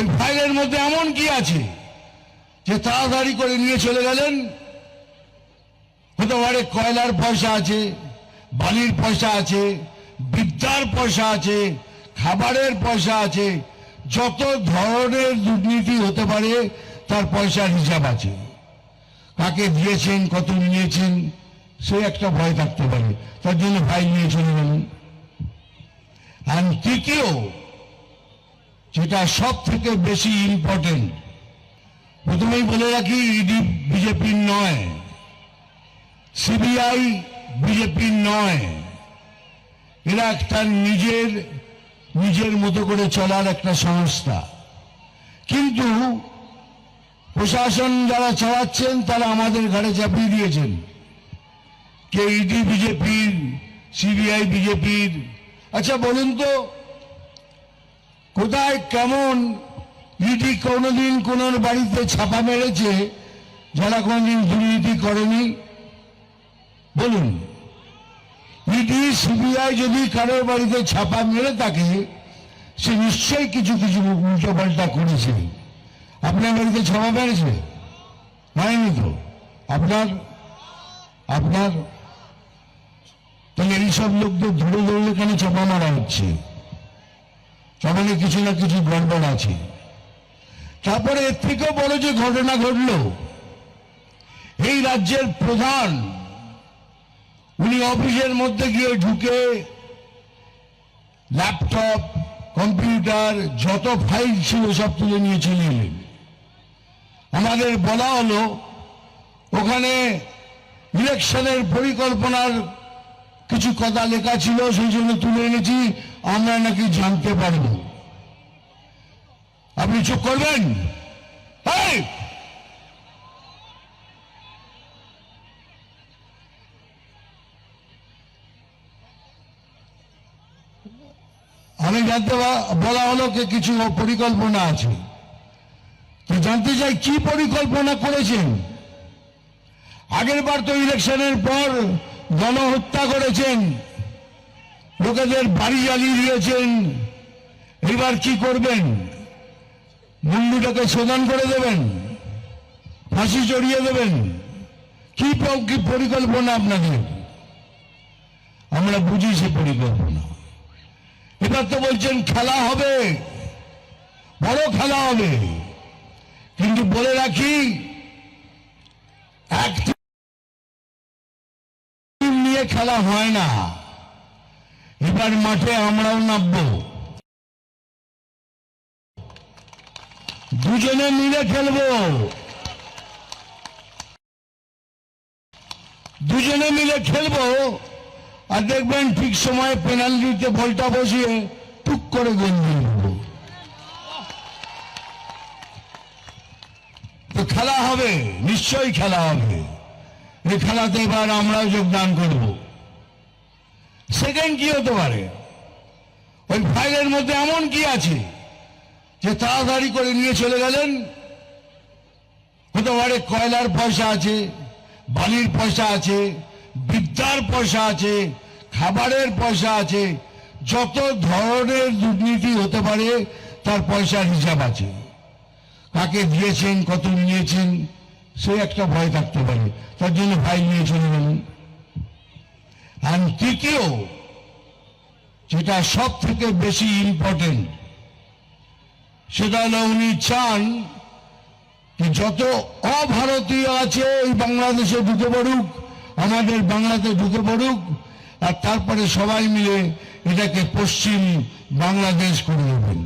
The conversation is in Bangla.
ওই ফাইলের মধ্যে এমন কি আছে যে তাড়াতাড়ি করে নিয়ে চলে গেলেন? হতে পারে কয়লার পয়সা আছে, বালির পয়সা আছে, বিদ্যার পয়সা আছে, খাবারের পয়সা আছে, যত ধরনের দুর্নীতি হতে পারে তার পয়সার হিসাব আছে। কাকে দিয়েছেন, কত নিয়েছেন, সে একটা ভয় থাকতে পারে, তার জন্য ফাইল নিয়ে চলে গেলেন। আর তৃতীয়, যেটা সব থেকে বেশি ইম্পর্টেন্ট, প্রথমেই বলে রাখি, ইডি বিজেপির নয়, সিবিআই বিজেপির নয়, এরা একটা নিজের মতো করে চলার একটা সংস্থা। কিন্তু প্রশাসন যারা চালাচ্ছেন তারা আমাদের ঘাড়ে চাপিয়ে দিয়েছেন কে ইডি বিজেপির, সিবিআই বিজেপির। আচ্ছা বলুন তো, কোথায় কেমন ইডি কোনোদিন কোন বাড়িতে ছাপা মেরেছে যারা কোনোদিন দুর্নীতি করেনি? বলুন, ইডি সিবিআই যদি কারোর বাড়িতে ছাপা মেরে থাকে, সে নিশ্চয়ই কিছু কিছু উল্টো পাল্টা করেছে। আপনার বাড়িতে ছাপা মেরেছে? মানেনি তো আপনার তাহলে এইসব লোকদের ধরে ধরলে কেন চাপা মারা হচ্ছে? তাহলে কিছু না কিছু গড়বড় আছে। তারপরে এর থেকেও বড় যে ঘটনা ঘটল, এই রাজ্যের প্রধান উনি অফিসের মধ্যে গিয়ে ঢুকে ল্যাপটপ, কম্পিউটার, যত ফাইল ছিল সব তুলে নিয়ে চলে এলেন। আমাদের বলা হলো ওখানে ইলেকশনের পরিকল্পনার কিছু কথা লেখা ছিল, সেই জন্য তুলে এনেছি, আমরা নাকি জানতে পারব। আপনি চুপ করবেন? আমি জানতে বলা হলো কিছু পরিকল্পনা আছে, তো জানতে চাই কি পরিকল্পনা করেছেন। আগের বার তো ইলেকশনের পর গণহত্যা করেছেন, লোকেদের বাড়ি জ্বালিয়ে দিয়েছেন, এবার কি করবেন? মুন্ডুটাকে শোধন করে দেবেন, ফাঁসি চড়িয়ে দেবেন? কি পরিকল্পনা আপনাদের? আমরা বুঝি সে পরিকল্পনা। এবার তো বলছেন খেলা হবে, বড় খেলা হবে, কিন্তু বলে রাখি, এক টিম নিয়ে খেলা হয় না। এবার মাঠে আমরাও নামবো, দুজনে মিলে খেলবো, দুজনে মিলে খেলবো। আর দেখবেন ঠিক সময় পেনাল্টিতে বলটা বসিয়ে টুক করে গোল দিয়ে দেব। তো খেলা হবে, নিশ্চয়ই খেলা হবে। এই খেলাতে এবার আমরাও যোগদান করব। সেকেন্ড কি হতে পারে? ওই ফাইলের মধ্যে এমন কি আছে যে তাড়াতাড়ি করে নিয়ে চলে গেলেন? হতে পারে কয়লার পয়সা আছে, বালির পয়সা আছে, বিদ্যার পয়সা আছে, খাবারের পয়সা আছে, যত ধরনের দুর্নীতি হতে পারে তার পয়সার হিসাব আছে। কাকে দিয়েছেন, কত নিয়েছেন, সে একটা ভয় থাকতে পারে, তার জন্য ফাইল নিয়ে চলে গেলেন। আর তৃতীয়, যেটা সব থেকে বেশি ইম্পর্টেন্ট, সেটা হলো উনি চান যত অভারতীয় আছে এই বাংলাদেশে ঢুকে পড়ুক, আমাদের বাংলাতে ঢুকে পড়ুক, আর তারপরে সবাই মিলে এটাকে পশ্চিম বাংলাদেশ করে দেবেন।